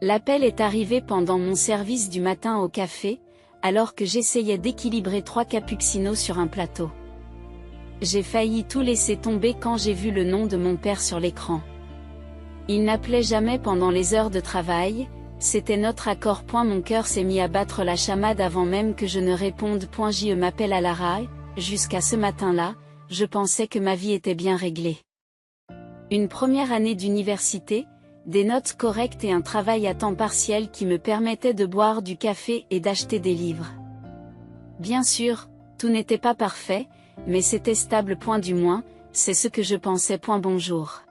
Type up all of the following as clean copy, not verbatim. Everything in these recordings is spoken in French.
L'appel est arrivé pendant mon service du matin au café, alors que j'essayais d'équilibrer 3 cappuccinos sur un plateau. J'ai failli tout laisser tomber quand j'ai vu le nom de mon père sur l'écran. Il n'appelait jamais pendant les heures de travail, c'était notre accord. Mon cœur s'est mis à battre la chamade avant même que je ne réponde. Je m'appelle Alara, jusqu'à ce matin-là, je pensais que ma vie était bien réglée. Une première année d'université, des notes correctes et un travail à temps partiel qui me permettait de boire du café et d'acheter des livres. Bien sûr, tout n'était pas parfait, mais c'était stable. Du moins, c'est ce que je pensais. Bonjour.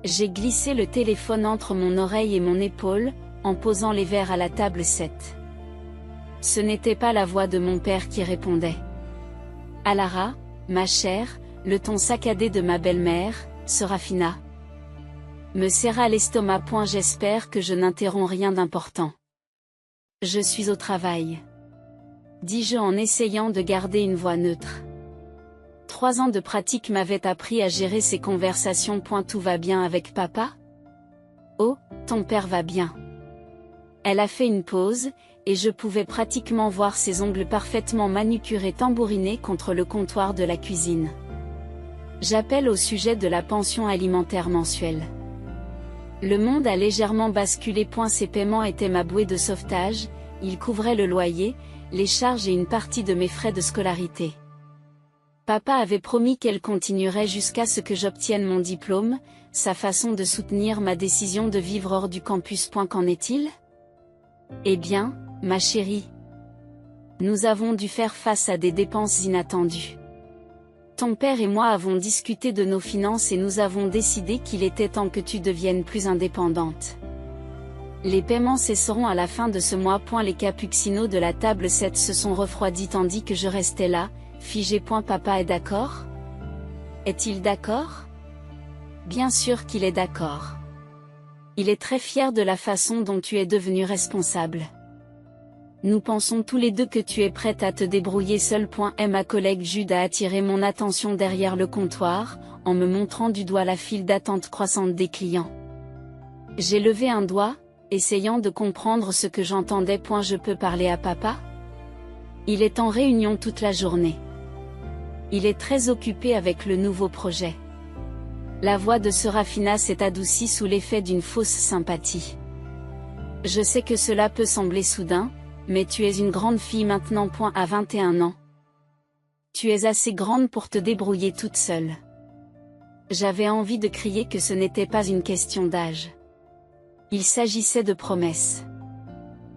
J'ai glissé le téléphone entre mon oreille et mon épaule, en posant les verres à la table 7. Ce n'était pas la voix de mon père qui répondait. Alara, ma chère, le ton saccadé de ma belle-mère, Serafina, me serra l'estomac. J'espère que je n'interromps rien d'important. Je suis au travail, dis-je en essayant de garder une voix neutre. 3 ans de pratique m'avaient appris à gérer ces conversations. Tout va bien avec papa? Oh, ton père va bien. Elle a fait une pause, et je pouvais pratiquement voir ses ongles parfaitement manucurés tambourinés contre le comptoir de la cuisine. J'appelle au sujet de la pension alimentaire mensuelle. Le monde a légèrement basculé. Ces paiements étaient ma bouée de sauvetage, ils couvraient le loyer, les charges et une partie de mes frais de scolarité. Papa avait promis qu'elle continuerait jusqu'à ce que j'obtienne mon diplôme, sa façon de soutenir ma décision de vivre hors du campus. Qu'en est-il? Eh bien, ma chérie, nous avons dû faire face à des dépenses inattendues. Ton père et moi avons discuté de nos finances et nous avons décidé qu'il était temps que tu deviennes plus indépendante. Les paiements cesseront à la fin de ce mois. Les cappuccinos de la table 7 se sont refroidis tandis que je restais là, figé. Papa est d'accord? Est-il d'accord? Bien sûr qu'il est d'accord. Il est très fier de la façon dont tu es devenue responsable. Nous pensons tous les deux que tu es prête à te débrouiller seule. Ma collègue Jude a attiré mon attention derrière le comptoir, en me montrant du doigt la file d'attente croissante des clients. J'ai levé un doigt, essayant de comprendre ce que j'entendais. Je peux parler à papa? Il est en réunion toute la journée. Il est très occupé avec le nouveau projet. La voix de Serafina s'est adoucie sous l'effet d'une fausse sympathie. Je sais que cela peut sembler soudain, mais tu es une grande fille maintenant. À 21 ans. Tu es assez grande pour te débrouiller toute seule. J'avais envie de crier que ce n'était pas une question d'âge. Il s'agissait de promesses.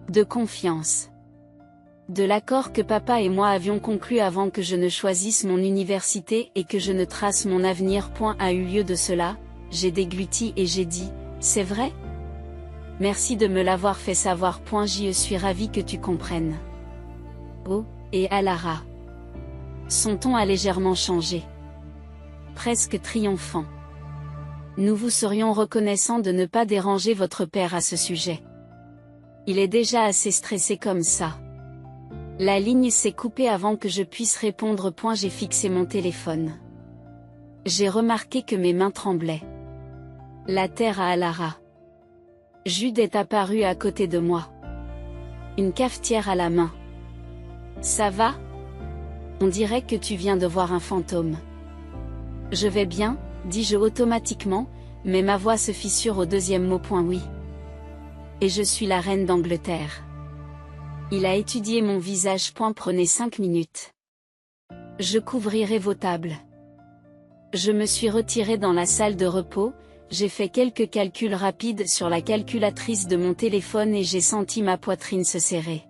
De confiance. De l'accord que papa et moi avions conclu avant que je ne choisisse mon université et que je ne trace mon avenir. A eu lieu de cela, j'ai dégluti et j'ai dit, c'est vrai? Merci de me l'avoir fait savoir. Je suis ravie que tu comprennes. Oh, et Alara. Son ton a légèrement changé. Presque triomphant. Nous vous serions reconnaissants de ne pas déranger votre père à ce sujet. Il est déjà assez stressé comme ça. La ligne s'est coupée avant que je puisse répondre. J'ai fixé mon téléphone. J'ai remarqué que mes mains tremblaient. La terre à Alara. Jude est apparue à côté de moi. Une cafetière à la main. Ça va? On dirait que tu viens de voir un fantôme. Je vais bien, dis-je automatiquement, mais ma voix se fissure au deuxième mot. Oui. Et je suis la reine d'Angleterre. Il a étudié mon visage. Prenez 5 minutes. Je couvrirai vos tables. Je me suis retiré dans la salle de repos, j'ai fait quelques calculs rapides sur la calculatrice de mon téléphone et j'ai senti ma poitrine se serrer.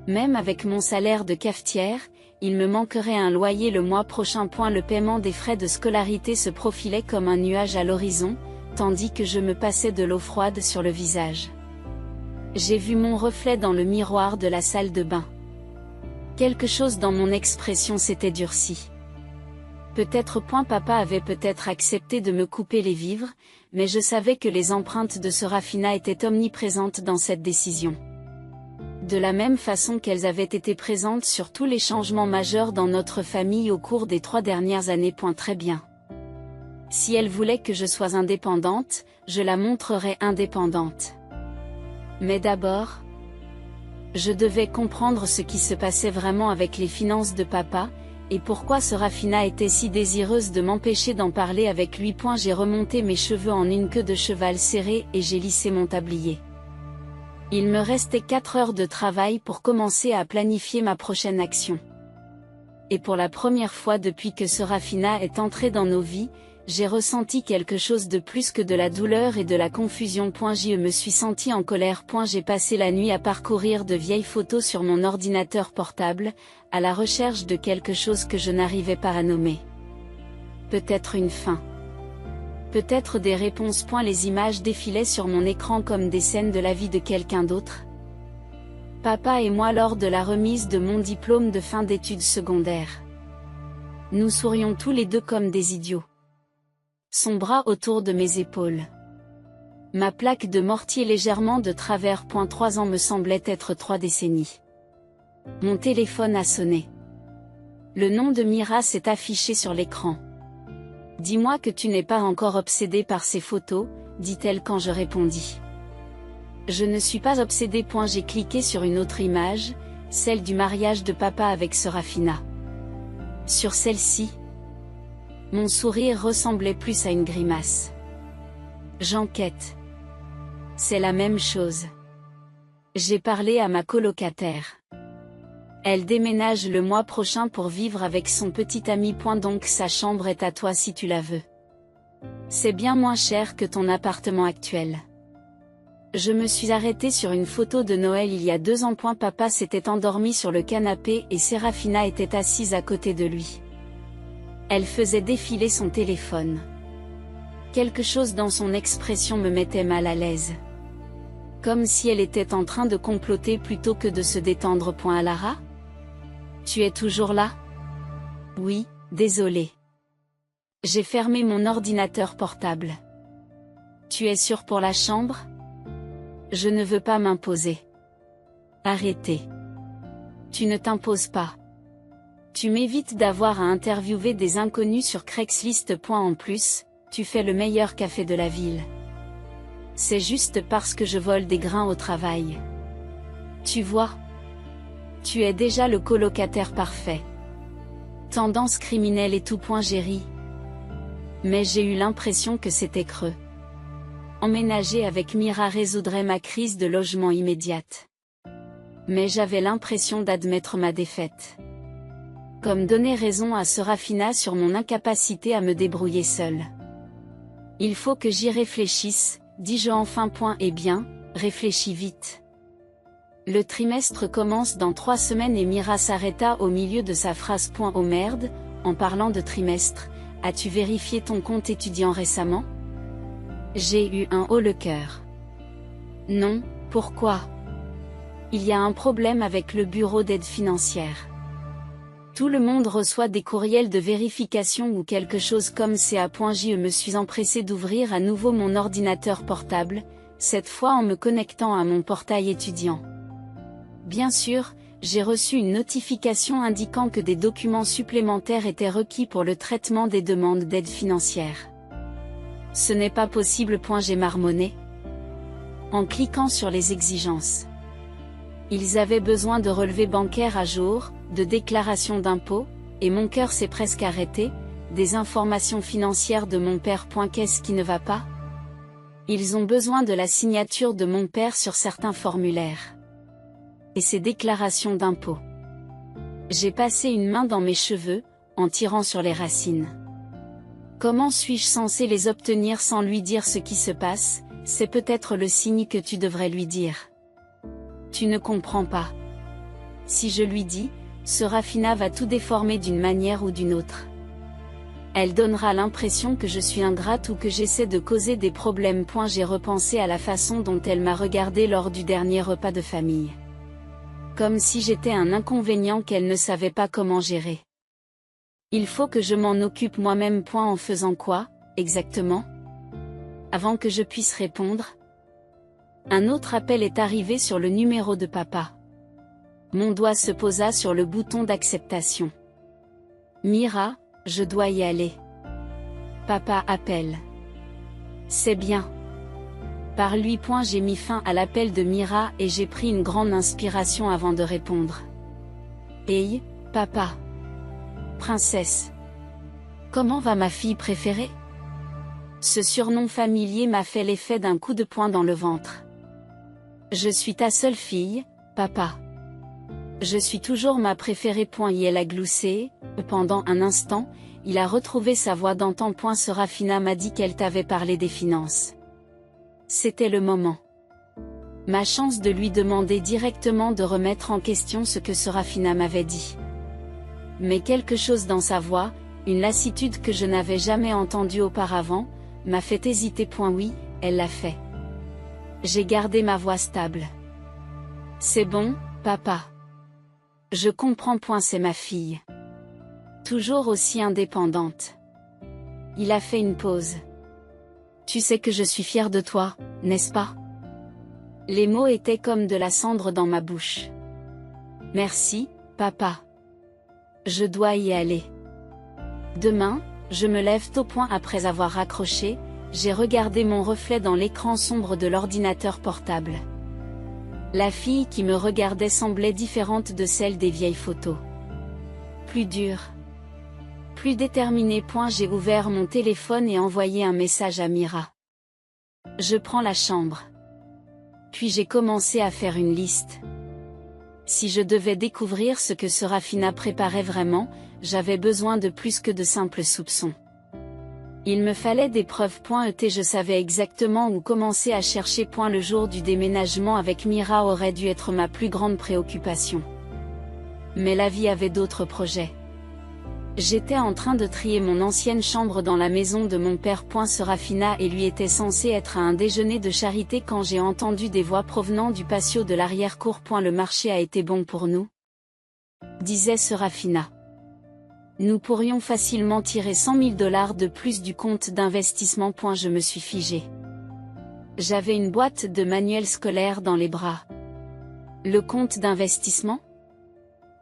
Même avec mon salaire de cafetière, il me manquerait un loyer le mois prochain. Le paiement des frais de scolarité se profilait comme un nuage à l'horizon, tandis que je me passais de l'eau froide sur le visage. J'ai vu mon reflet dans le miroir de la salle de bain. Quelque chose dans mon expression s'était durci. Peut-être papa avait peut-être accepté de me couper les vivres, mais je savais que les empreintes de Serafina étaient omniprésentes dans cette décision. De la même façon qu'elles avaient été présentes sur tous les changements majeurs dans notre famille au cours des 3 dernières années. Très bien. Si elle voulait que je sois indépendante, je la montrerais indépendante. Mais d'abord, je devais comprendre ce qui se passait vraiment avec les finances de papa, et pourquoi Serafina était si désireuse de m'empêcher d'en parler avec lui. J'ai remonté mes cheveux en une queue de cheval serrée et j'ai lissé mon tablier. Il me restait 4 heures de travail pour commencer à planifier ma prochaine action. Et pour la première fois depuis que Serafina est entrée dans nos vies, j'ai ressenti quelque chose de plus que de la douleur et de la confusion. Je me suis sentie en colère. J'ai passé la nuit à parcourir de vieilles photos sur mon ordinateur portable, à la recherche de quelque chose que je n'arrivais pas à nommer. Peut-être une fin. Peut-être des réponses. Les images défilaient sur mon écran comme des scènes de la vie de quelqu'un d'autre. Papa et moi lors de la remise de mon diplôme de fin d'études secondaires. Nous sourions tous les deux comme des idiots. Son bras autour de mes épaules. Ma plaque de mortier légèrement de travers. 3 ans me semblait être 3 décennies. Mon téléphone a sonné. Le nom de Mira s'est affiché sur l'écran. Dis-moi que tu n'es pas encore obsédé par ces photos, dit-elle quand je répondis. Je ne suis pas obsédée. J'ai cliqué sur une autre image, celle du mariage de papa avec Serafina. Sur celle-ci, mon sourire ressemblait plus à une grimace. J'enquête. C'est la même chose. J'ai parlé à ma colocataire. Elle déménage le mois prochain pour vivre avec son petit ami. Donc sa chambre est à toi si tu la veux. C'est bien moins cher que ton appartement actuel. Je me suis arrêtée sur une photo de Noël il y a 2 ans. Papa s'était endormi sur le canapé et Serafina était assise à côté de lui. Elle faisait défiler son téléphone. Quelque chose dans son expression me mettait mal à l'aise. Comme si elle était en train de comploter plutôt que de se détendre. Lara ? Tu es toujours là ? Oui, désolé. J'ai fermé mon ordinateur portable. Tu es sûr pour la chambre ? Je ne veux pas m'imposer. Arrêtez. Tu ne t'imposes pas. Tu m'évites d'avoir à interviewer des inconnus sur Craigslist. En plus, tu fais le meilleur café de la ville. C'est juste parce que je vole des grains au travail. Tu vois ? Tu es déjà le colocataire parfait. Tendance criminelle et tout. J'ai ri. Mais j'ai eu l'impression que c'était creux. Emménager avec Mira résoudrait ma crise de logement immédiate. Mais j'avais l'impression d'admettre ma défaite. Comme donner raison à Serafina sur mon incapacité à me débrouiller seule. Il faut que j'y réfléchisse, dis-je enfin. Eh bien, réfléchis vite. Le trimestre commence dans 3 semaines et Mira s'arrêta au milieu de sa phrase. Oh merde, en parlant de trimestre, as-tu vérifié ton compte étudiant récemment ? J'ai eu un haut le cœur. Non, pourquoi ? Il y a un problème avec le bureau d'aide financière. Tout le monde reçoit des courriels de vérification ou quelque chose comme ça. Je me suis empressée d'ouvrir à nouveau mon ordinateur portable, cette fois en me connectant à mon portail étudiant. Bien sûr, j'ai reçu une notification indiquant que des documents supplémentaires étaient requis pour le traitement des demandes d'aide financière. Ce n'est pas possible. J'ai marmonné. En cliquant sur les exigences. Ils avaient besoin de relevés bancaires à jour, de déclarations d'impôts, et mon cœur s'est presque arrêté, des informations financières de mon père. Qu'est-ce qui ne va pas ? Ils ont besoin de la signature de mon père sur certains formulaires. Et ses déclarations d'impôts. J'ai passé une main dans mes cheveux, en tirant sur les racines. Comment suis-je censé les obtenir sans lui dire ce qui se passe ? C'est peut-être le signe que tu devrais lui dire. Tu ne comprends pas. Si je lui dis, Serafina va tout déformer d'une manière ou d'une autre. Elle donnera l'impression que je suis ingrate ou que j'essaie de causer des problèmes. J'ai repensé à la façon dont elle m'a regardée lors du dernier repas de famille. Comme si j'étais un inconvénient qu'elle ne savait pas comment gérer. Il faut que je m'en occupe moi-même. En faisant quoi, exactement ? Avant que je puisse répondre, un autre appel est arrivé sur le numéro de papa. Mon doigt se posa sur le bouton d'acceptation. Mira, je dois y aller. Papa appelle. C'est bien. Par lui. J'ai mis fin à l'appel de Mira et j'ai pris une grande inspiration avant de répondre. Hey, papa. Princesse. Comment va ma fille préférée? Ce surnom familier m'a fait l'effet d'un coup de poing dans le ventre. Je suis ta seule fille, papa. Je suis toujours ma préférée. Il a gloussé. Pendant un instant, il a retrouvé sa voix d'antan. Serafina m'a dit qu'elle t'avait parlé des finances. C'était le moment. Ma chance de lui demander directement de remettre en question ce que Serafina m'avait dit. Mais quelque chose dans sa voix, une lassitude que je n'avais jamais entendue auparavant, m'a fait hésiter. Oui, elle l'a fait. J'ai gardé ma voix stable. C'est bon, papa. Je comprends. C'est ma fille. Toujours aussi indépendante. Il a fait une pause. Tu sais que je suis fière de toi, n'est-ce pas? Les mots étaient comme de la cendre dans ma bouche. Merci, papa. Je dois y aller. Demain, je me lève tôt. Après avoir raccroché, j'ai regardé mon reflet dans l'écran sombre de l'ordinateur portable. La fille qui me regardait semblait différente de celle des vieilles photos. Plus dure. Plus déterminée. J'ai ouvert mon téléphone et envoyé un message à Mira. Je prends la chambre. Puis j'ai commencé à faire une liste. Si je devais découvrir ce que Serafina préparait vraiment, j'avais besoin de plus que de simples soupçons. Il me fallait des preuves. Je savais exactement où commencer à chercher. Le jour du déménagement avec Mira aurait dû être ma plus grande préoccupation. Mais la vie avait d'autres projets. J'étais en train de trier mon ancienne chambre dans la maison de mon père. Serafina et lui était censé être à un déjeuner de charité quand j'ai entendu des voix provenant du patio de l'arrière-cour. Le marché a été bon pour nous, disait Serafina. Nous pourrions facilement tirer 100 000 $ de plus du compte d'investissement. Je me suis figée. J'avais une boîte de manuels scolaires dans les bras. Le compte d'investissement?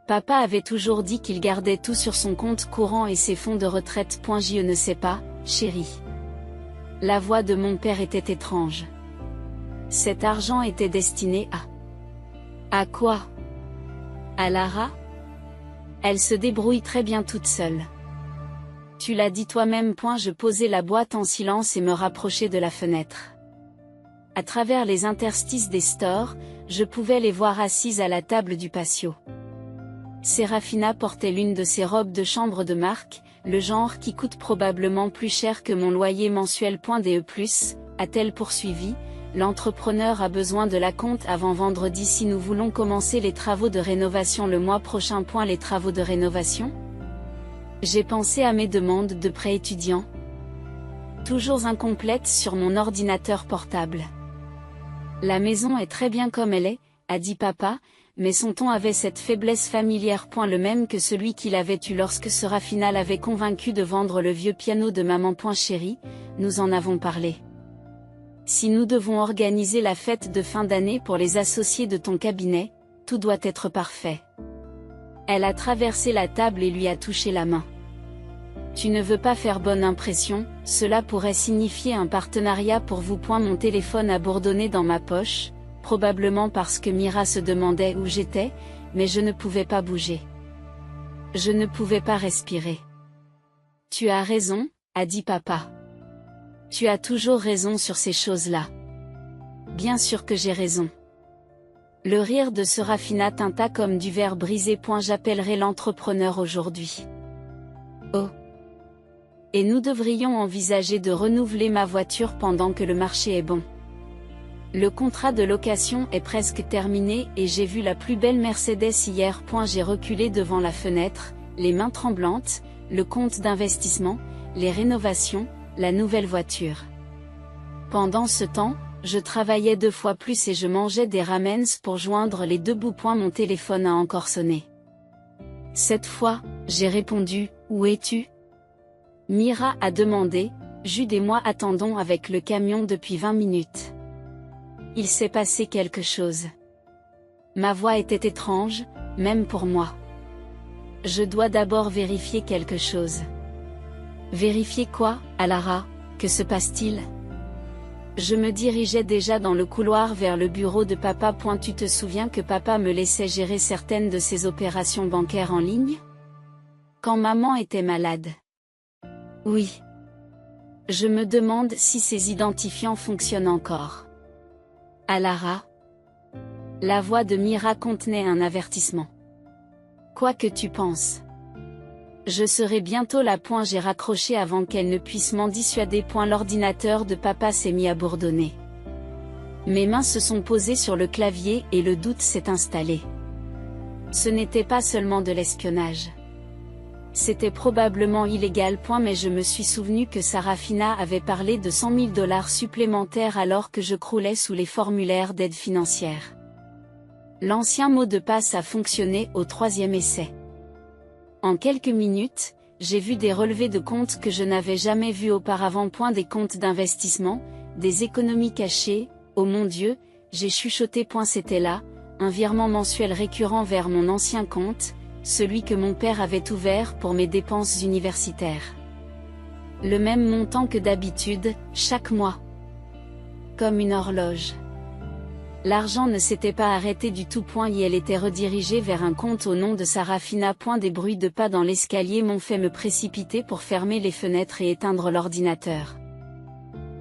Papa avait toujours dit qu'il gardait tout sur son compte courant et ses fonds de retraite. Je ne sais pas, chérie. La voix de mon père était étrange. Cet argent était destiné à... À quoi? À Lara? Elle se débrouille très bien toute seule. Tu l'as dit toi-même. Je posai la boîte en silence et me rapprochai de la fenêtre. À travers les interstices des stores, je pouvais les voir assises à la table du patio. Serafina portait l'une de ses robes de chambre de marque, le genre qui coûte probablement plus cher que mon loyer mensuel. DE+, a-t-elle poursuivi, l'entrepreneur a besoin de la compte avant vendredi si nous voulons commencer les travaux de rénovation le mois prochain. Les travaux de rénovation? J'ai pensé à mes demandes de prêt étudiant. Toujours incomplètes sur mon ordinateur portable. La maison est très bien comme elle est, a dit papa, mais son ton avait cette faiblesse familière. Le même que celui qu'il avait eu lorsque Serafina l'avait convaincu de vendre le vieux piano de maman. Chérie, nous en avons parlé. Si nous devons organiser la fête de fin d'année pour les associés de ton cabinet, tout doit être parfait. Elle a traversé la table et lui a touché la main. Tu ne veux pas faire bonne impression, cela pourrait signifier un partenariat pour vous. Mon téléphone a bourdonné dans ma poche, probablement parce que Mira se demandait où j'étais, mais je ne pouvais pas bouger. Je ne pouvais pas respirer. Tu as raison, a dit papa. Tu as toujours raison sur ces choses-là. Bien sûr que j'ai raison. Le rire de Serafina tinta comme du verre brisé. J'appellerai l'entrepreneur aujourd'hui. Oh. Et nous devrions envisager de renouveler ma voiture pendant que le marché est bon. Le contrat de location est presque terminé et j'ai vu la plus belle Mercedes hier. J'ai reculé devant la fenêtre, les mains tremblantes, le compte d'investissement, les rénovations, la nouvelle voiture. Pendant ce temps, je travaillais 2 fois plus et je mangeais des ramens pour joindre les 2 bouts. Mon téléphone a encore sonné. Cette fois, j'ai répondu, où es-tu? Mira a demandé, Jude et moi attendons avec le camion depuis 20 minutes. Il s'est passé quelque chose. Ma voix était étrange, même pour moi. Je dois d'abord vérifier quelque chose. Vérifier quoi, Alara, que se passe-t-il? Je me dirigeais déjà dans le couloir vers le bureau de papa. Tu te souviens que papa me laissait gérer certaines de ses opérations bancaires en ligne? Quand maman était malade. Oui. Je me demande si ces identifiants fonctionnent encore. À Lara. La voix de Mira contenait un avertissement. Quoi que tu penses. Je serai bientôt là. J'ai raccroché avant qu'elle ne puisse m'en dissuader. L'ordinateur de papa s'est mis à bourdonner. Mes mains se sont posées sur le clavier et le doute s'est installé. Ce n'était pas seulement de l'espionnage. C'était probablement illégal. Mais je me suis souvenu que Sarafina avait parlé de 100 000 $ supplémentaires alors que je croulais sous les formulaires d'aide financière. L'ancien mot de passe a fonctionné au 3e essai. En quelques minutes, j'ai vu des relevés de comptes que je n'avais jamais vus auparavant. Des comptes d'investissement, des économies cachées. Oh mon Dieu, j'ai chuchoté. C'était là, un virement mensuel récurrent vers mon ancien compte, celui que mon père avait ouvert pour mes dépenses universitaires. Le même montant que d'habitude, chaque mois. Comme une horloge. L'argent ne s'était pas arrêté du tout. Et elle était redirigée vers un compte au nom de Sarafina. Des bruits de pas dans l'escalier m'ont fait me précipiter pour fermer les fenêtres et éteindre l'ordinateur.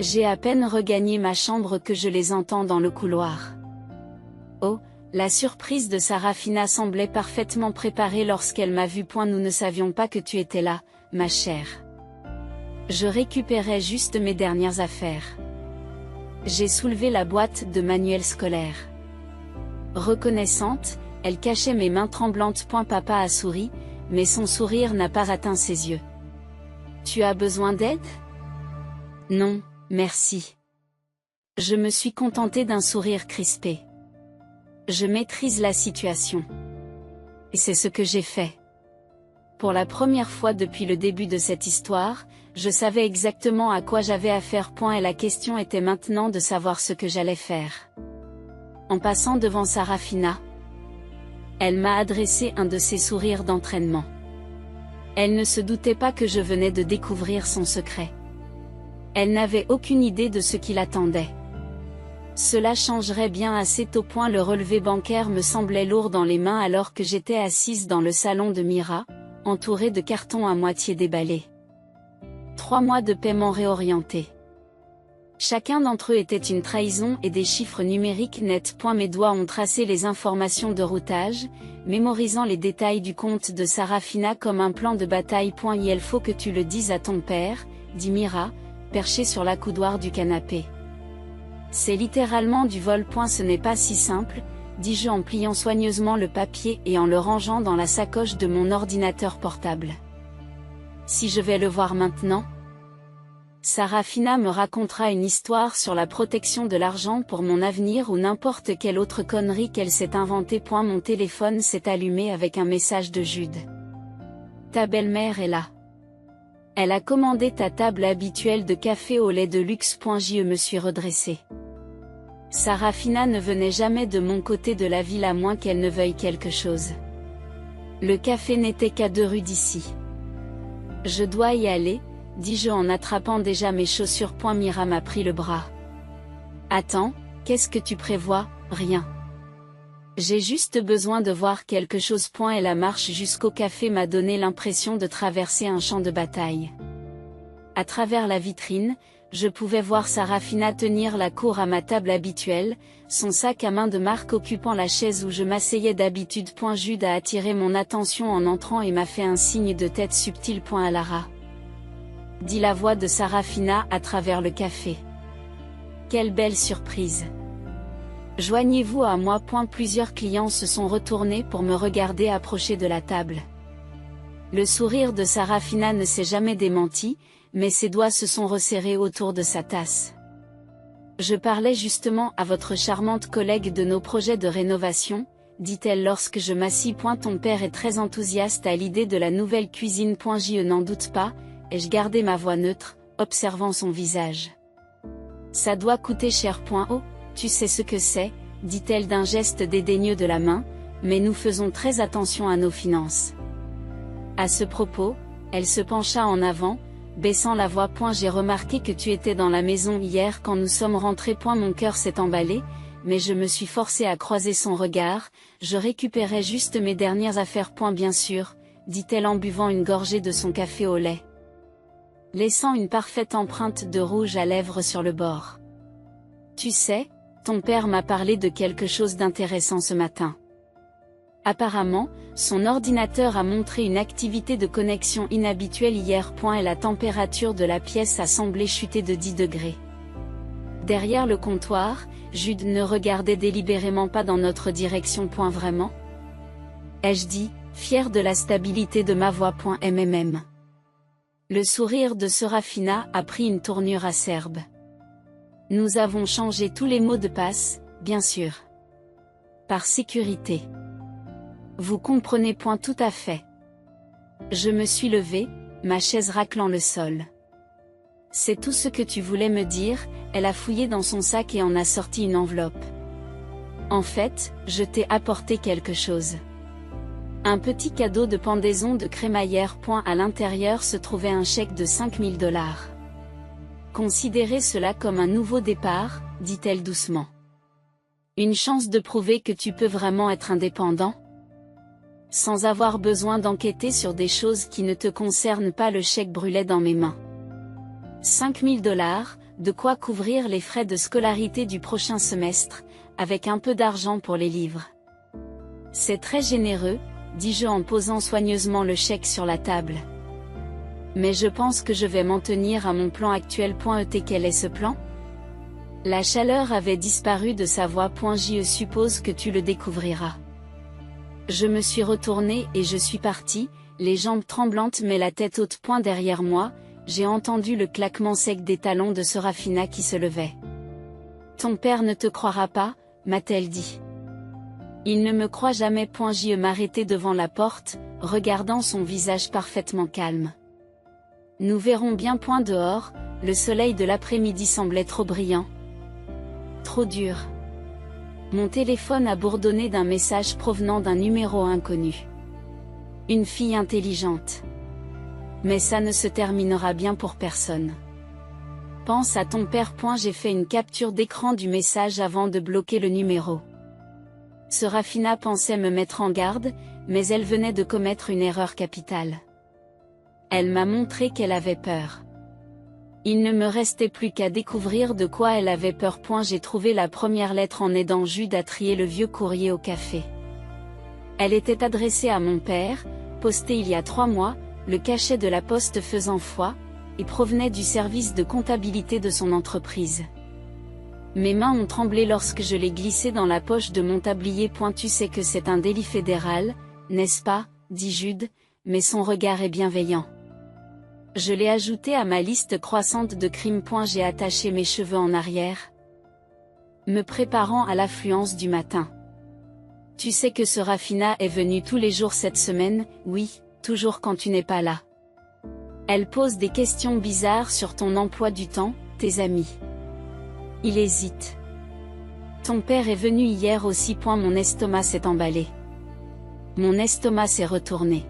J'ai à peine regagné ma chambre que je les entends dans le couloir. Oh, la surprise de Sarafina semblait parfaitement préparée lorsqu'elle m'a vu. Nous ne savions pas que tu étais là, ma chère. Je récupérais juste mes dernières affaires. J'ai soulevé la boîte de manuels scolaires. Reconnaissante, elle cachait mes mains tremblantes. Papa a souri, mais son sourire n'a pas atteint ses yeux. Tu as besoin d'aide? Non, merci. Je me suis contentée d'un sourire crispé. Je maîtrise la situation. Et c'est ce que j'ai fait. Pour la première fois depuis le début de cette histoire, je savais exactement à quoi j'avais affaire. Et la question était maintenant de savoir ce que j'allais faire. En passant devant Sarafina, elle m'a adressé un de ses sourires d'entraînement. Elle ne se doutait pas que je venais de découvrir son secret. Elle n'avait aucune idée de ce qui l'attendait. Cela changerait bien assez tôt. Le relevé bancaire me semblait lourd dans les mains alors que j'étais assise dans le salon de Mira, entourée de cartons à moitié déballés. 3 mois de paiement réorientés. Chacun d'entre eux était une trahison et des chiffres numériques nets. Mes doigts ont tracé les informations de routage, mémorisant les détails du compte de Sarafina comme un plan de bataille. Il faut que tu le dises à ton père, dit Mira, perchée sur l'accoudoir du canapé. C'est littéralement du vol. Ce n'est pas si simple, dis-je en pliant soigneusement le papier et en le rangeant dans la sacoche de mon ordinateur portable. Si je vais le voir maintenant? Sarafina me racontera une histoire sur la protection de l'argent pour mon avenir ou n'importe quelle autre connerie qu'elle s'est inventée. Mon téléphone s'est allumé avec un message de Jude. Ta belle-mère est là. Elle a commandé ta table habituelle de café au lait de luxe. Je me suis redressée. Sarafina ne venait jamais de mon côté de la ville à moins qu'elle ne veuille quelque chose. Le café n'était qu'à 2 rues d'ici. Je dois y aller, dis-je en attrapant déjà mes chaussures. Mira m'a pris le bras. Attends, qu'est-ce que tu prévois? Rien. J'ai juste besoin de voir quelque chose. Et la marche jusqu'au café m'a donné l'impression de traverser un champ de bataille. À travers la vitrine, je pouvais voir Sarafina tenir la cour à ma table habituelle, son sac à main de marque occupant la chaise où je m'asseyais d'habitude. Jude a attiré mon attention en entrant et m'a fait un signe de tête subtil. À Lara, dit la voix de Sarafina à travers le café. Quelle belle surprise! Joignez-vous à moi. Plusieurs clients se sont retournés pour me regarder approcher de la table. Le sourire de Sarafina ne s'est jamais démenti, mais ses doigts se sont resserrés autour de sa tasse. Je parlais justement à votre charmante collègue de nos projets de rénovation, dit-elle lorsque je m'assis. Ton père est très enthousiaste à l'idée de la nouvelle cuisine. Je n'en doute pas, ai-je gardé ma voix neutre, observant son visage. Ça doit coûter cher. Oh, tu sais ce que c'est, dit-elle d'un geste dédaigneux de la main, mais nous faisons très attention à nos finances. À ce propos, elle se pencha en avant, baissant la voix. J'ai remarqué que tu étais dans la maison hier quand nous sommes rentrés. Mon cœur s'est emballé, mais je me suis forcée à croiser son regard. Je récupérais juste mes dernières affaires. Bien sûr, dit-elle en buvant une gorgée de son café au lait, laissant une parfaite empreinte de rouge à lèvres sur le bord. Tu sais, ton père m'a parlé de quelque chose d'intéressant ce matin. Apparemment, son ordinateur a montré une activité de connexion inhabituelle hier. Et la température de la pièce a semblé chuter de 10 degrés. Derrière le comptoir, Jude ne regardait délibérément pas dans notre direction. Vraiment? Ai-je dit, fier de la stabilité de ma voix. Le sourire de Serafina a pris une tournure acerbe. Nous avons changé tous les mots de passe, bien sûr. Par sécurité. Vous comprenez. Tout à fait. Je me suis levée, ma chaise raclant le sol. C'est tout ce que tu voulais me dire. Elle a fouillé dans son sac et en a sorti une enveloppe. En fait, je t'ai apporté quelque chose. Un petit cadeau de pendaison de crémaillère. À l'intérieur se trouvait un chèque de 5000 $. Considérez cela comme un nouveau départ, dit-elle doucement. Une chance de prouver que tu peux vraiment être indépendant, sans avoir besoin d'enquêter sur des choses qui ne te concernent pas. Le chèque brûlait dans mes mains. 5000 $, de quoi couvrir les frais de scolarité du prochain semestre, avec un peu d'argent pour les livres. C'est très généreux, dis-je en posant soigneusement le chèque sur la table. Mais je pense que je vais m'en tenir à mon plan actuel. Quel est ce plan? La chaleur avait disparu de sa voix. Je suppose que tu le découvriras. Je me suis retournée et je suis partie, les jambes tremblantes mais la tête haute. Derrière moi, j'ai entendu le claquement sec des talons de Serafina qui se levait. Ton père ne te croira pas, m'a-t-elle dit. Il ne me croit jamais. Je m'arrêtai devant la porte, regardant son visage parfaitement calme. Nous verrons bien. Dehors, le soleil de l'après-midi semblait trop brillant. Trop dur. Mon téléphone a bourdonné d'un message provenant d'un numéro inconnu. Une fille intelligente. Mais ça ne se terminera bien pour personne. Pense à ton père. J'ai fait une capture d'écran du message avant de bloquer le numéro. Serafina pensait me mettre en garde, mais elle venait de commettre une erreur capitale. Elle m'a montré qu'elle avait peur. Il ne me restait plus qu'à découvrir de quoi elle avait peur. J'ai trouvé la première lettre en aidant Jude à trier le vieux courrier au café. Elle était adressée à mon père, postée il y a 3 mois, le cachet de la poste faisant foi, et provenait du service de comptabilité de son entreprise. Mes mains ont tremblé lorsque je l'ai glissée dans la poche de mon tablier. Tu sais que c'est un délit fédéral, n'est-ce pas, dit Jude, mais son regard est bienveillant. Je l'ai ajouté à ma liste croissante de crimes. J'ai attaché mes cheveux en arrière, me préparant à l'affluence du matin. Tu sais que Serafina est venue tous les jours cette semaine? Oui, toujours quand tu n'es pas là. Elle pose des questions bizarres sur ton emploi du temps, tes amis. Il hésite. Ton père est venu hier aussi. Mon estomac s'est emballé. Mon estomac s'est retourné.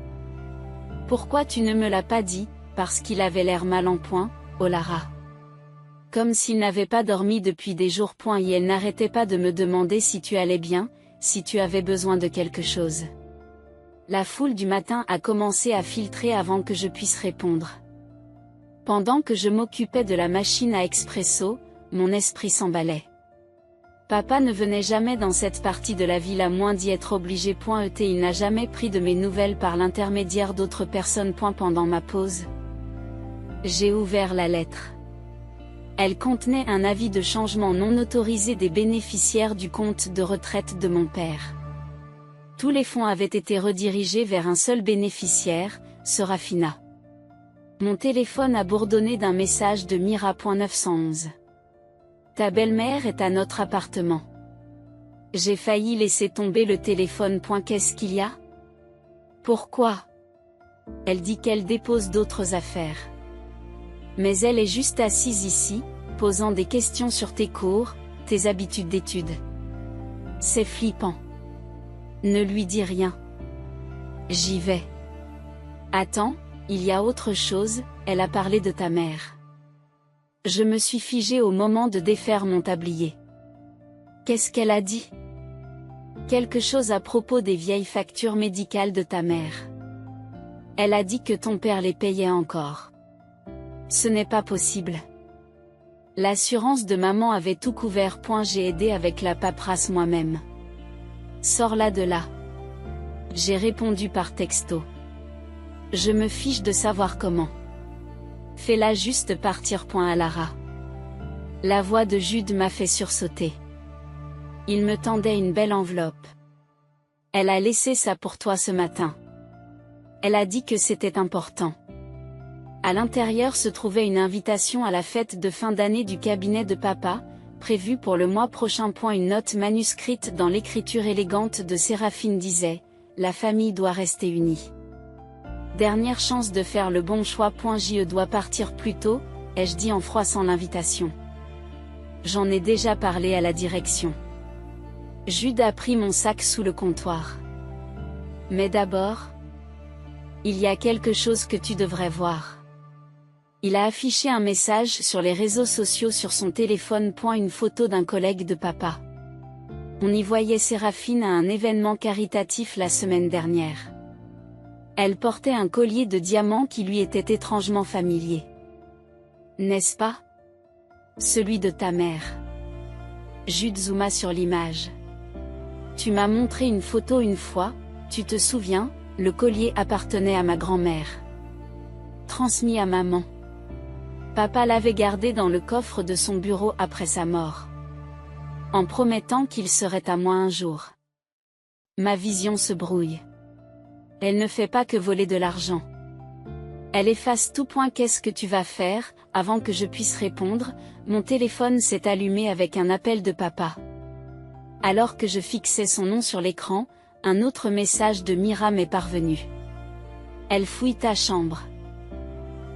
Pourquoi tu ne me l'as pas dit? Parce qu'il avait l'air mal en point, oh Lara. Comme s'il n'avait pas dormi depuis des jours. Et elle n'arrêtait pas de me demander si tu allais bien, si tu avais besoin de quelque chose. La foule du matin a commencé à filtrer avant que je puisse répondre. Pendant que je m'occupais de la machine à expresso, mon esprit s'emballait. Papa ne venait jamais dans cette partie de la ville à moins d'y être obligé. Il n'a jamais pris de mes nouvelles par l'intermédiaire d'autres personnes. Pendant ma pause, j'ai ouvert la lettre. Elle contenait un avis de changement non autorisé des bénéficiaires du compte de retraite de mon père. Tous les fonds avaient été redirigés vers un seul bénéficiaire, Serafina. Mon téléphone a bourdonné d'un message de Mira. 911. Ta belle-mère est à notre appartement. J'ai failli laisser tomber le téléphone. Qu'est-ce qu'il y a? Pourquoi? Elle dit qu'elle dépose d'autres affaires. Mais elle est juste assise ici, posant des questions sur tes cours, tes habitudes d'études. C'est flippant. Ne lui dis rien. J'y vais. Attends, Il y a autre chose, elle a parlé de ta mère. Je me suis figée au moment de défaire mon tablier. Qu'est-ce qu'elle a dit? Quelque chose à propos des vieilles factures médicales de ta mère. Elle a dit que ton père les payait encore. Ce n'est pas possible. L'assurance de maman avait tout couvert. J'ai aidé avec la paperasse moi-même. Sors-la de là. J'ai répondu par texto. Je me fiche de savoir comment. Fais-la juste partir. À Lara. La voix de Jude m'a fait sursauter. Il me tendait une belle enveloppe. Elle a laissé ça pour toi ce matin. Elle a dit que c'était important. À l'intérieur se trouvait une invitation à la fête de fin d'année du cabinet de papa, prévue pour le mois prochain. Une note manuscrite dans l'écriture élégante de Séraphine disait « La famille doit rester unie. Dernière chance de faire le bon choix. Je dois partir plus tôt », ai-je dit en froissant l'invitation. J'en ai déjà parlé à la direction. Jude a pris mon sac sous le comptoir. Mais d'abord, il y a quelque chose que tu devrais voir. Il a affiché un message sur les réseaux sociaux sur son téléphone. Une photo d'un collègue de papa. On y voyait Séraphine à un événement caritatif la semaine dernière. Elle portait un collier de diamants qui lui était étrangement familier. N'est-ce pas? Celui de ta mère. Jude zooma sur l'image. Tu m'as montré une photo une fois, tu te souviens, le collier appartenait à ma grand-mère. Transmis à maman. Papa l'avait gardé dans le coffre de son bureau après sa mort. En promettant qu'il serait à moi un jour. Ma vision se brouille. Elle ne fait pas que voler de l'argent. Elle efface tout. Qu'est-ce que tu vas faire? Avant que je puisse répondre, mon téléphone s'est allumé avec un appel de papa. Alors que je fixais son nom sur l'écran, un autre message de Mira m'est parvenu. Elle fouille ta chambre.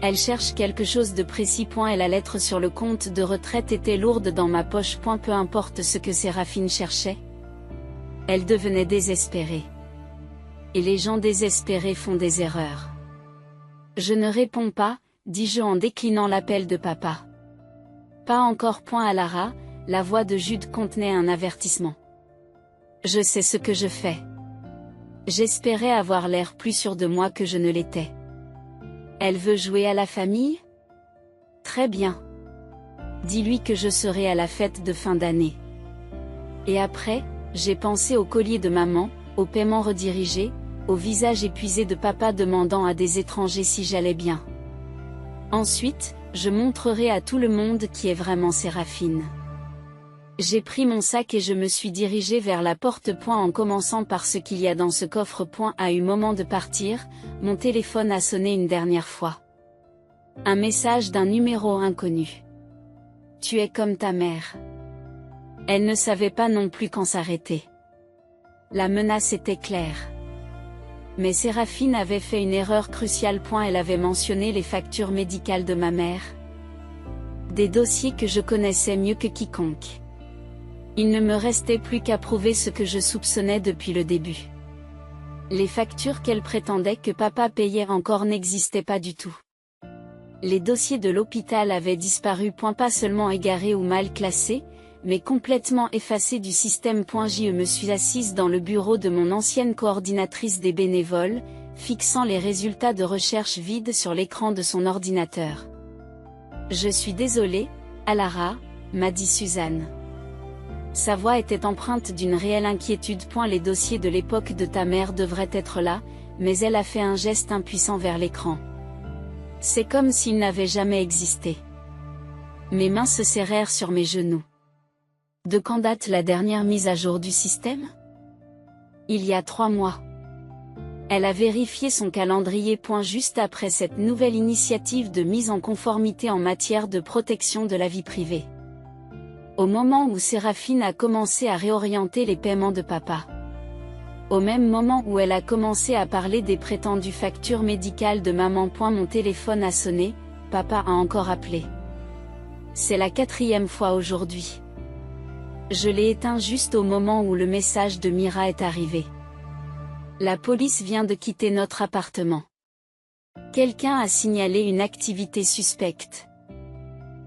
Elle cherche quelque chose de précis. Et la lettre sur le compte de retraite était lourde dans ma poche. Peu importe ce que Séraphine cherchait. Elle devenait désespérée. Et les gens désespérés font des erreurs. Je ne réponds pas, dis-je en déclinant l'appel de papa. Pas encore. À Lara, la voix de Jude contenait un avertissement. Je sais ce que je fais. J'espérais avoir l'air plus sûr de moi que je ne l'étais. Elle veut jouer à la famille? Très bien. Dis-lui que je serai à la fête de fin d'année. Et après, j'ai pensé au collier de maman, au paiement redirigé, au visage épuisé de papa demandant à des étrangers si j'allais bien. Ensuite, je montrerai à tout le monde qui est vraiment Séraphine. J'ai pris mon sac et je me suis dirigée vers la porte. En commençant par ce qu'il y a dans ce coffre. À un moment de partir, mon téléphone a sonné une dernière fois. Un message d'un numéro inconnu. Tu es comme ta mère. Elle ne savait pas non plus quand s'arrêter. La menace était claire. Mais Séraphine avait fait une erreur cruciale. Elle avait mentionné les factures médicales de ma mère. Des dossiers que je connaissais mieux que quiconque. Il ne me restait plus qu'à prouver ce que je soupçonnais depuis le début. Les factures qu'elle prétendait que papa payait encore n'existaient pas du tout. Les dossiers de l'hôpital avaient disparu. Pas seulement égarés ou mal classés, mais complètement effacés du système. Je me suis assise dans le bureau de mon ancienne coordinatrice des bénévoles, fixant les résultats de recherche vides sur l'écran de son ordinateur. Je suis désolée, Alara, m'a dit Suzanne. Sa voix était empreinte d'une réelle inquiétude. Les dossiers de l'époque de ta mère devraient être là, mais elle a fait un geste impuissant vers l'écran. C'est comme s'ils n'avaient jamais existé. Mes mains se serrèrent sur mes genoux. De quand date la dernière mise à jour du système? Il y a 3 mois. Elle a vérifié son calendrier. Juste après cette nouvelle initiative de mise en conformité en matière de protection de la vie privée. Au moment où Séraphine a commencé à réorienter les paiements de papa. Au même moment où elle a commencé à parler des prétendues factures médicales de maman. Mon téléphone a sonné, papa a encore appelé. C'est la 4e fois aujourd'hui. Je l'ai éteint juste au moment où le message de Mira est arrivé. La police vient de quitter notre appartement. Quelqu'un a signalé une activité suspecte.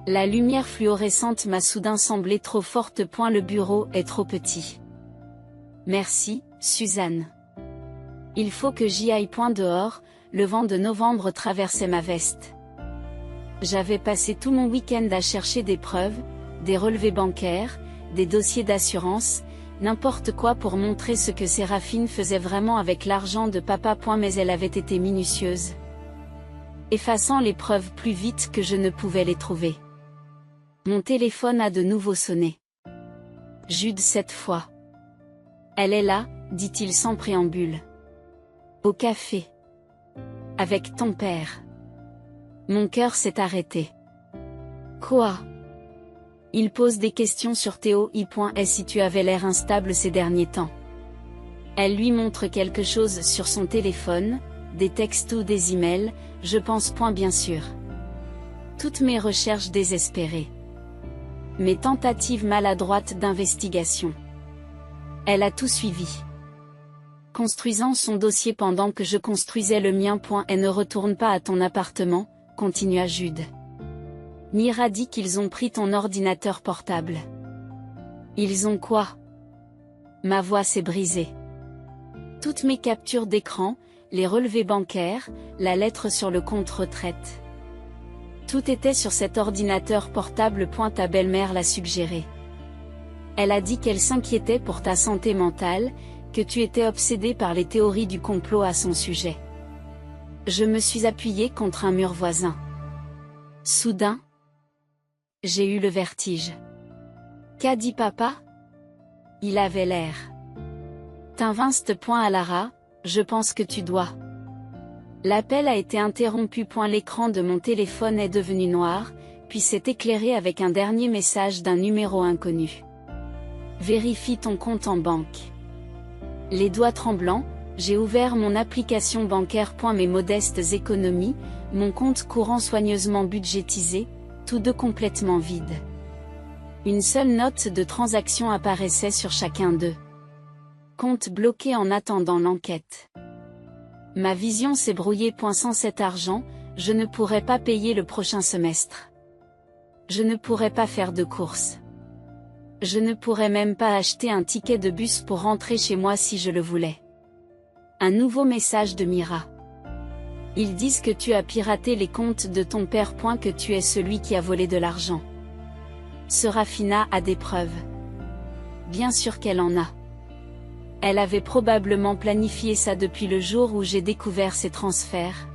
La lumière fluorescente m'a soudain semblé trop forte. Le bureau est trop petit. Merci, Suzanne. Il faut que j'y aille. Dehors, le vent de novembre traversait ma veste. J'avais passé tout mon week-end à chercher des preuves, des relevés bancaires, des dossiers d'assurance, n'importe quoi pour montrer ce que Séraphine faisait vraiment avec l'argent de papa. Mais elle avait été minutieuse, effaçant les preuves plus vite que je ne pouvais les trouver. Mon téléphone a de nouveau sonné. Jude cette fois. Elle est là, dit-il sans préambule. Au café. Avec ton père. Mon cœur s'est arrêté. Quoi? Il pose des questions sur Théo. Et si tu avais l'air instable ces derniers temps. Elle lui montre quelque chose sur son téléphone, des textes ou des emails, je pense. Bien sûr. Toutes mes recherches désespérées. Mes tentatives maladroites d'investigation. Elle a tout suivi. Construisant son dossier pendant que je construisais le mien. Et ne retourne pas à ton appartement, continua Jude. Mira dit qu'ils ont pris ton ordinateur portable. Ils ont quoi? Ma voix s'est brisée. Toutes mes captures d'écran, les relevés bancaires, la lettre sur le compte retraite. Tout était sur cet ordinateur portable. Ta belle-mère l'a suggéré. Elle a dit qu'elle s'inquiétait pour ta santé mentale, que tu étais obsédé par les théories du complot à son sujet. Je me suis appuyée contre un mur voisin. Soudain, j'ai eu le vertige. Qu'a dit papa? Il avait l'air. T'invincte. À Lara, je pense que tu dois. L'appel a été interrompu. L'écran de mon téléphone est devenu noir, puis s'est éclairé avec un dernier message d'un numéro inconnu. Vérifie ton compte en banque. Les doigts tremblants, j'ai ouvert mon application bancaire. Mes modestes économies, mon compte courant soigneusement budgétisé, tous deux complètement vides. Une seule note de transaction apparaissait sur chacun d'eux. Compte bloqué en attendant l'enquête. Ma vision s'est brouillée. Sans cet argent, je ne pourrais pas payer le prochain semestre. Je ne pourrais pas faire de courses. Je ne pourrais même pas acheter un ticket de bus pour rentrer chez moi si je le voulais. Un nouveau message de Mira. Ils disent que tu as piraté les comptes de ton père. Que tu es celui qui a volé de l'argent. Séraphina a des preuves. Bien sûr qu'elle en a. Elle avait probablement planifié ça depuis le jour où j'ai découvert ces transferts.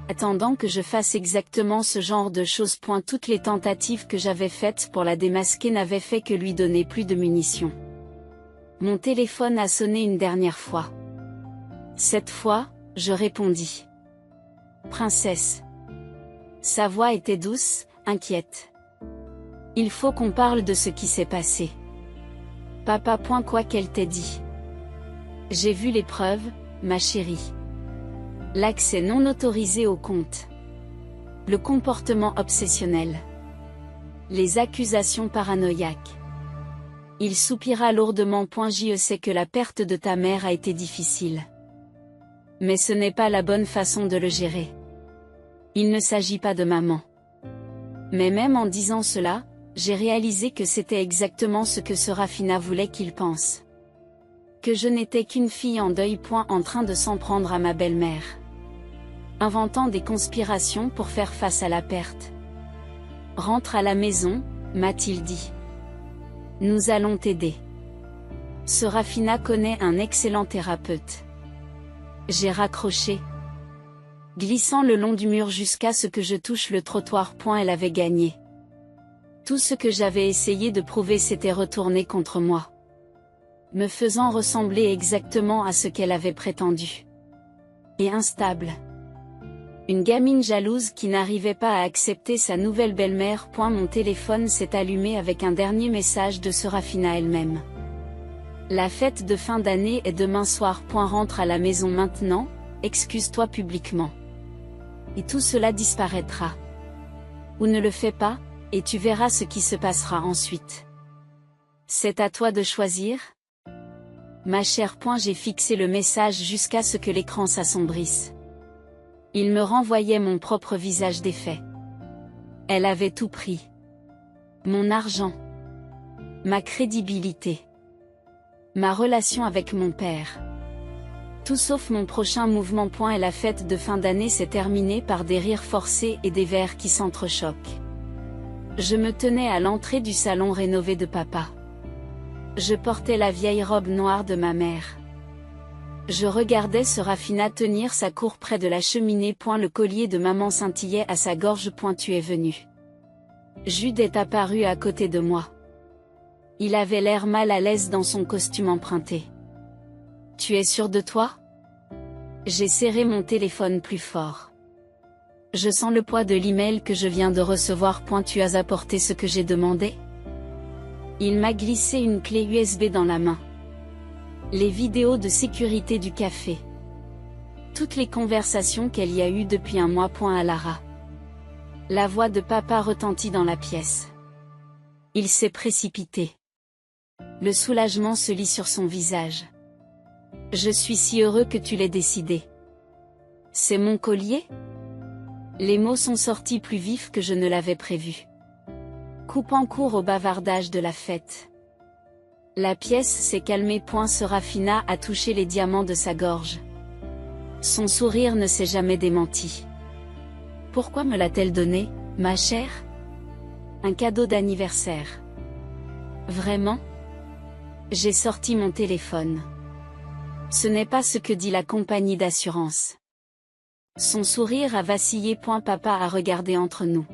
Attendant que je fasse exactement ce genre de choses. Toutes les tentatives que j'avais faites pour la démasquer n'avaient fait que lui donner plus de munitions. Mon téléphone a sonné une dernière fois. Cette fois, je répondis. Princesse. Sa voix était douce, inquiète. Il faut qu'on parle de ce qui s'est passé. Papa. Quoi qu'elle t'ait dit. J'ai vu les preuves, ma chérie. L'accès non autorisé au compte. Le comportement obsessionnel. Les accusations paranoïaques. Il soupira lourdement. Je sais que la perte de ta mère a été difficile. Mais ce n'est pas la bonne façon de le gérer. Il ne s'agit pas de maman. Mais même en disant cela, j'ai réalisé que c'était exactement ce que Séraphina voulait qu'il pense. Que je n'étais qu'une fille en deuil. En train de s'en prendre à ma belle-mère. Inventant des conspirations pour faire face à la perte. Rentre à la maison, m'a-t-il dit. Nous allons t'aider. Séraphina connaît un excellent thérapeute. J'ai raccroché. Glissant le long du mur jusqu'à ce que je touche le trottoir. Elle avait gagné. Tout ce que j'avais essayé de prouver s'était retourné contre moi. Me faisant ressembler exactement à ce qu'elle avait prétendu. Et instable. Une gamine jalouse qui n'arrivait pas à accepter sa nouvelle belle-mère. Mon téléphone s'est allumé avec un dernier message de Séraphina elle-même. La fête de fin d'année est demain soir. Rentre à la maison maintenant, excuse-toi publiquement. Et tout cela disparaîtra. Ou ne le fais pas, et tu verras ce qui se passera ensuite. C'est à toi de choisir. Ma chère. J'ai fixé le message jusqu'à ce que l'écran s'assombrisse. Il me renvoyait mon propre visage défait. Elle avait tout pris. Mon argent. Ma crédibilité. Ma relation avec mon père. Tout sauf mon prochain mouvement. Et la fête de fin d'année s'est terminée par des rires forcés et des verres qui s'entrechoquent. Je me tenais à l'entrée du salon rénové de papa. Je portais la vieille robe noire de ma mère. Je regardais Serafina tenir sa cour près de la cheminée. Le collier de maman scintillait à sa gorge. Tu es venu. Jude est apparu à côté de moi. Il avait l'air mal à l'aise dans son costume emprunté. Tu es sûr de toi? J'ai serré mon téléphone plus fort. Je sens le poids de l'email que je viens de recevoir. Tu as apporté ce que j'ai demandé? Il m'a glissé une clé USB dans la main. Les vidéos de sécurité du café. Toutes les conversations qu'elle y a eues depuis un mois. À Lara. La voix de papa retentit dans la pièce. Il s'est précipité. Le soulagement se lit sur son visage. Je suis si heureux que tu l'aies décidé. C'est mon collier? Les mots sont sortis plus vifs que je ne l'avais prévu. Coupant court au bavardage de la fête. La pièce s'est calmée. Serafina a touché les diamants de sa gorge. Son sourire ne s'est jamais démenti. Pourquoi me l'a-t-elle donné, ma chère? Un cadeau d'anniversaire. Vraiment? J'ai sorti mon téléphone. Ce n'est pas ce que dit la compagnie d'assurance. Son sourire a vacillé. Papa a regardé entre nous.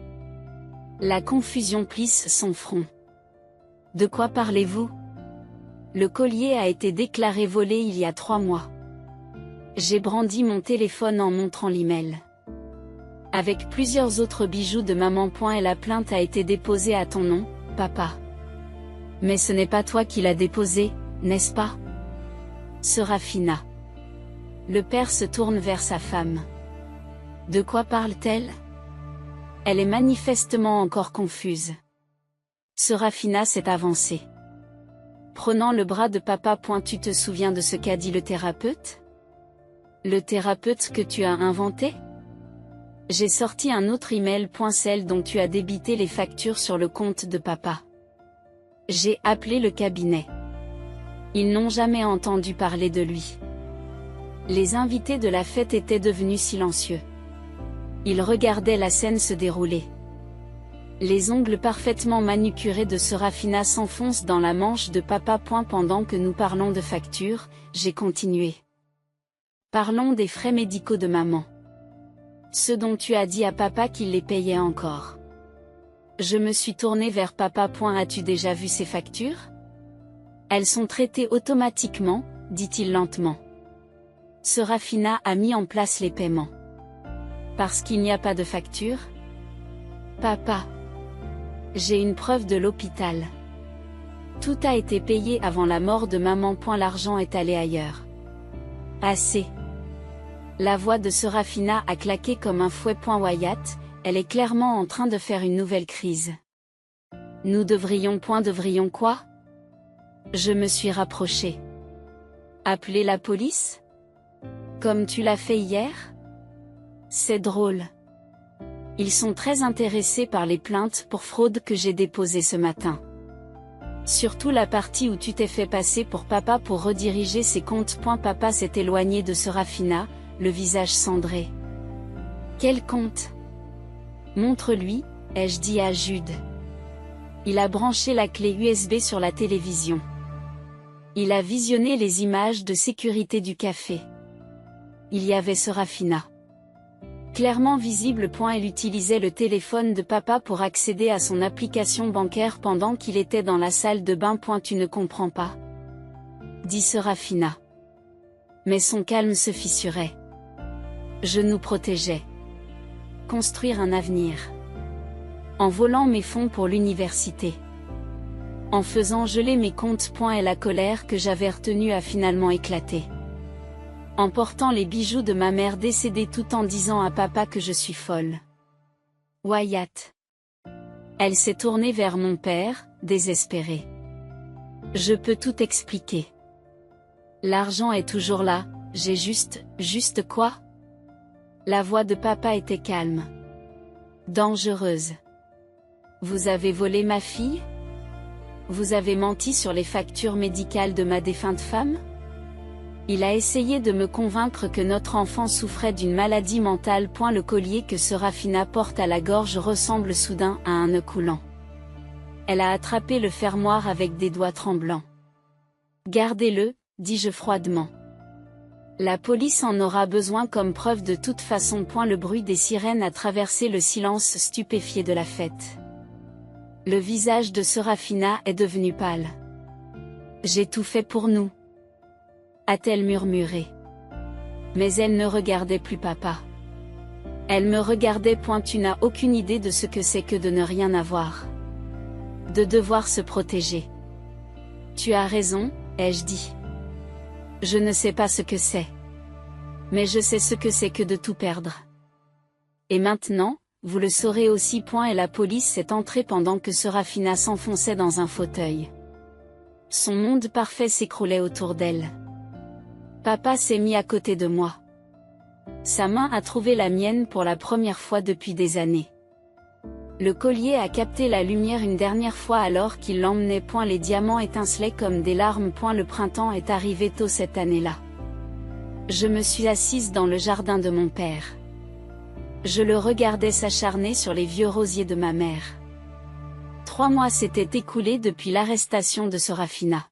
La confusion plisse son front. De quoi parlez-vous? Le collier a été déclaré volé il y a 3 mois. J'ai brandi mon téléphone en montrant l'email. Avec plusieurs autres bijoux de maman. Et la plainte a été déposée à ton nom, papa. Mais ce n'est pas toi qui l'as déposée, n'est-ce pas? Serafina. Le père se tourne vers sa femme. De quoi parle-t-elle? Elle est manifestement encore confuse. Serafina s'est avancée. Prenant le bras de papa. Tu te souviens de ce qu'a dit le thérapeute? Le thérapeute que tu as inventé? J'ai sorti un autre email. Celle dont tu as débité les factures sur le compte de papa. J'ai appelé le cabinet. Ils n'ont jamais entendu parler de lui. Les invités de la fête étaient devenus silencieux. Ils regardaient la scène se dérouler. Les ongles parfaitement manucurés de Serafina s'enfoncent dans la manche de papa. Pendant que nous parlons de factures, j'ai continué. Parlons des frais médicaux de maman. Ceux dont tu as dit à papa qu'il les payait encore. Je me suis tournée vers papa. As-tu déjà vu ces factures? Elles sont traitées automatiquement, dit-il lentement. Serafina a mis en place les paiements. Parce qu'il n'y a pas de facture? Papa. J'ai une preuve de l'hôpital. Tout a été payé avant la mort de maman. L'argent est allé ailleurs. Assez. La voix de Serafina a claqué comme un fouet. Wyatt, elle est clairement en train de faire une nouvelle crise. Nous devrions. Devrions quoi? Je me suis rapprochée. Appeler la police? Comme tu l'as fait hier? C'est drôle. Ils sont très intéressés par les plaintes pour fraude que j'ai déposées ce matin. Surtout la partie où tu t'es fait passer pour papa pour rediriger ses comptes. Papa s'est éloigné de Serafina, le visage cendré. Quel compte? Montre-lui, ai-je dit à Jude. Il a branché la clé USB sur la télévision. Il a visionné les images de sécurité du café. Il y avait Serafina. Clairement visible. Elle utilisait le téléphone de papa pour accéder à son application bancaire pendant qu'il était dans la salle de bain. Tu ne comprends pas? Dit Serafina. Mais son calme se fissurait. Je nous protégeais. Construire un avenir. En volant mes fonds pour l'université. En faisant geler mes comptes. Et la colère que j'avais retenue a finalement éclaté. En portant les bijoux de ma mère décédée tout en disant à papa que je suis folle. Wyatt. Elle s'est tournée vers mon père, désespérée. Je peux tout expliquer. L'argent est toujours là, j'ai juste quoi? La voix de papa était calme. Dangereuse. Vous avez volé ma fille? Vous avez menti sur les factures médicales de ma défunte femme? Il a essayé de me convaincre que notre enfant souffrait d'une maladie mentale. Le collier que Serafina porte à la gorge ressemble soudain à un nœud coulant. Elle a attrapé le fermoir avec des doigts tremblants. Gardez-le, dis-je froidement. La police en aura besoin comme preuve de toute façon. Le bruit des sirènes a traversé le silence stupéfié de la fête. Le visage de Serafina est devenu pâle. J'ai tout fait pour nous, a-t-elle murmuré. Mais elle ne regardait plus papa. Elle me regardait. Tu n'as aucune idée de ce que c'est que de ne rien avoir. De devoir se protéger. Tu as raison, ai-je dit. Je ne sais pas ce que c'est. Mais je sais ce que c'est que de tout perdre. Et maintenant, vous le saurez aussi. Et la police est entrée pendant que Serafina s'enfonçait dans un fauteuil. Son monde parfait s'écroulait autour d'elle. Papa s'est mis à côté de moi. Sa main a trouvé la mienne pour la première fois depuis des années. Le collier a capté la lumière une dernière fois alors qu'il l'emmenait. Les diamants étincelaient comme des larmes. Le printemps est arrivé tôt cette année-là. Je me suis assise dans le jardin de mon père. Je le regardais s'acharner sur les vieux rosiers de ma mère. 3 mois s'étaient écoulés depuis l'arrestation de Serafina.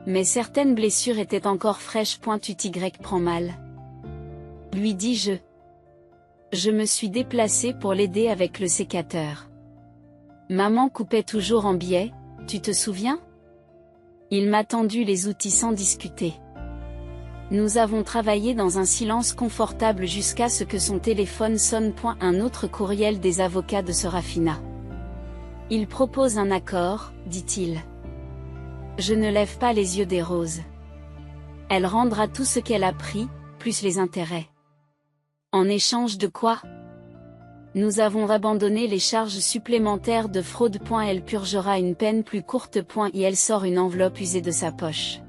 Mais certaines blessures étaient encore fraîches. UY prend mal. Lui dis-je. Je me suis déplacée pour l'aider avec le sécateur. Maman coupait toujours en biais, tu te souviens? Il m'a tendu les outils sans discuter. Nous avons travaillé dans un silence confortable jusqu'à ce que son téléphone sonne. Un autre courriel des avocats de Serafina. Il propose un accord, dit-il. Je ne lève pas les yeux des roses. Elle rendra tout ce qu'elle a pris, plus les intérêts. En échange de quoi? Nous avons abandonné les charges supplémentaires de fraude. Elle purgera une peine plus courte. Et elle sort une enveloppe usée de sa poche.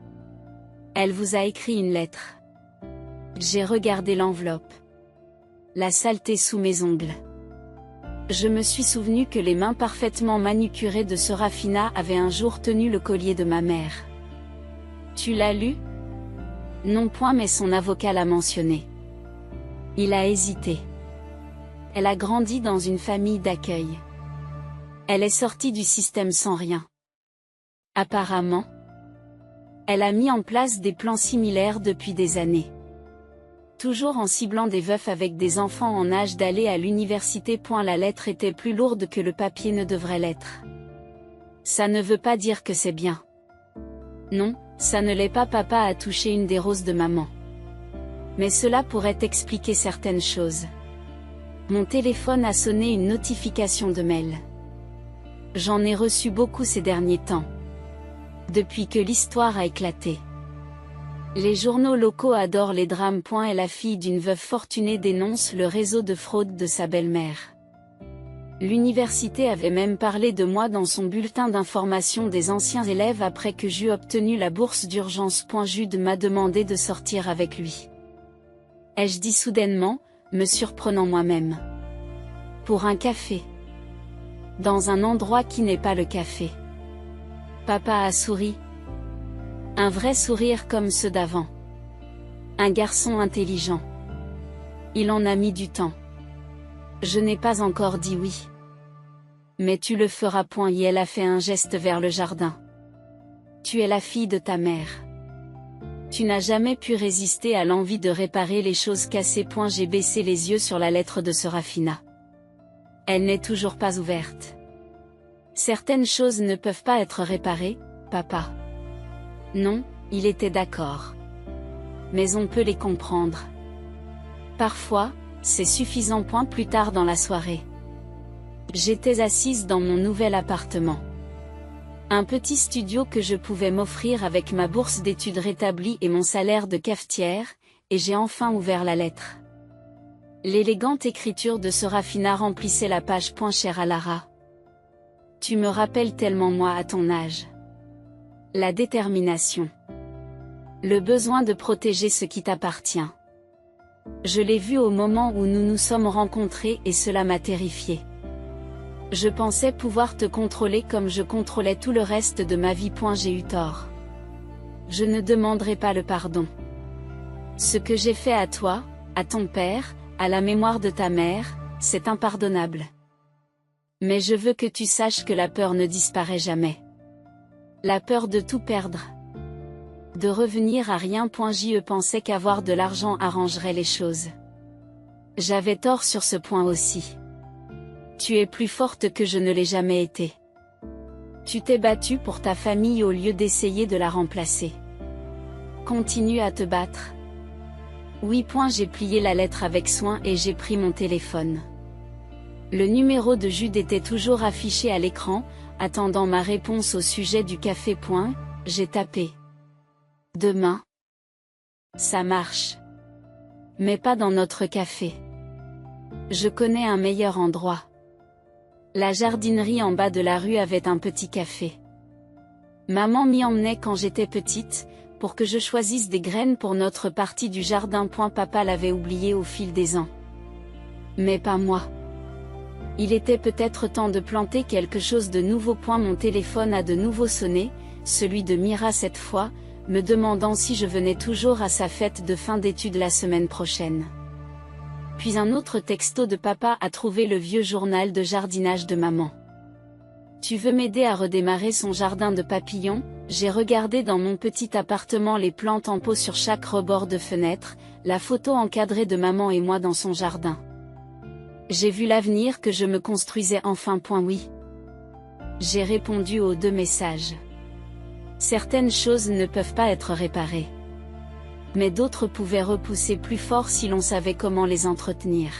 Elle vous a écrit une lettre. J'ai regardé l'enveloppe. La saleté sous mes ongles. Je me suis souvenu que les mains parfaitement manucurées de Serafina avaient un jour tenu le collier de ma mère. Tu l'as lu? Non. Mais son avocat l'a mentionné. Il a hésité. Elle a grandi dans une famille d'accueil. Elle est sortie du système sans rien. Apparemment, elle a mis en place des plans similaires depuis des années. Toujours en ciblant des veufs avec des enfants en âge d'aller à l'université. La lettre était plus lourde que le papier ne devrait l'être. Ça ne veut pas dire que c'est bien. Non, ça ne l'est pas. Papa a touché une des roses de maman. Mais cela pourrait expliquer certaines choses. Mon téléphone a sonné une notification de mail. J'en ai reçu beaucoup ces derniers temps. Depuis que l'histoire a éclaté. Les journaux locaux adorent les drames. Et la fille d'une veuve fortunée dénonce le réseau de fraude de sa belle-mère. L'université avait même parlé de moi dans son bulletin d'information des anciens élèves après que j'eus obtenu la bourse d'urgence. Jude m'a demandé de sortir avec lui. Ai-je dit soudainement, me surprenant moi-même. Pour un café. Dans un endroit qui n'est pas le café. Papa a souri. Un vrai sourire comme ceux d'avant. Un garçon intelligent. Il en a mis du temps. Je n'ai pas encore dit oui. Mais tu le feras. Et elle a fait un geste vers le jardin. Tu es la fille de ta mère. Tu n'as jamais pu résister à l'envie de réparer les choses cassées. J'ai baissé les yeux sur la lettre de Serafina. Elle n'est toujours pas ouverte. Certaines choses ne peuvent pas être réparées, papa. Non, il était d'accord. Mais on peut les comprendre. Parfois, c'est suffisant. Plus tard dans la soirée. J'étais assise dans mon nouvel appartement. Un petit studio que je pouvais m'offrir avec ma bourse d'études rétablie et mon salaire de cafetière, et j'ai enfin ouvert la lettre. L'élégante écriture de Serafina remplissait la page. Chère à Lara. Tu me rappelles tellement moi à ton âge. La détermination. Le besoin de protéger ce qui t'appartient. Je l'ai vu au moment où nous nous sommes rencontrés et cela m'a terrifié. Je pensais pouvoir te contrôler comme je contrôlais tout le reste de ma vie. J'ai eu tort. Je ne demanderai pas le pardon. Ce que j'ai fait à toi, à ton père, à la mémoire de ta mère, c'est impardonnable. Mais je veux que tu saches que la peur ne disparaît jamais. La peur de tout perdre. De revenir à rien. Je pensais qu'avoir de l'argent arrangerait les choses. J'avais tort sur ce point aussi. Tu es plus forte que je ne l'ai jamais été. Tu t'es battue pour ta famille au lieu d'essayer de la remplacer. Continue à te battre. Oui. J'ai plié la lettre avec soin et j'ai pris mon téléphone. Le numéro de Jude était toujours affiché à l'écran, attendant ma réponse au sujet du café. J'ai tapé. Demain. Ça marche. Mais pas dans notre café. Je connais un meilleur endroit. La jardinerie en bas de la rue avait un petit café. Maman m'y emmenait quand j'étais petite, pour que je choisisse des graines pour notre partie du jardin. Papa l'avait oublié au fil des ans. Mais pas moi. Il était peut-être temps de planter quelque chose de nouveau. Mon téléphone a de nouveau sonné, celui de Mira cette fois, me demandant si je venais toujours à sa fête de fin d'études la semaine prochaine. Puis un autre texto de papa a trouvé le vieux journal de jardinage de maman. Tu veux m'aider à redémarrer son jardin de papillons? J'ai regardé dans mon petit appartement les plantes en pot sur chaque rebord de fenêtre, la photo encadrée de maman et moi dans son jardin. J'ai vu l'avenir que je me construisais enfin. Oui. J'ai répondu aux 2 messages. Certaines choses ne peuvent pas être réparées. Mais d'autres pouvaient repousser plus fort si l'on savait comment les entretenir.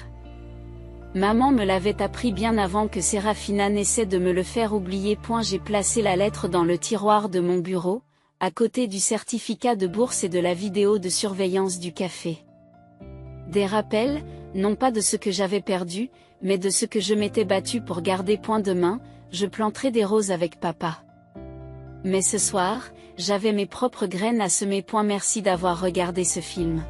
Maman me l'avait appris bien avant que Sérafina n'essaie de me le faire oublier. J'ai placé la lettre dans le tiroir de mon bureau, à côté du certificat de bourse et de la vidéo de surveillance du café. Des rappels, non pas de ce que j'avais perdu, mais de ce que je m'étais battue pour garder. Demain, je planterai des roses avec papa. Mais ce soir, j'avais mes propres graines à semer. Merci d'avoir regardé ce film.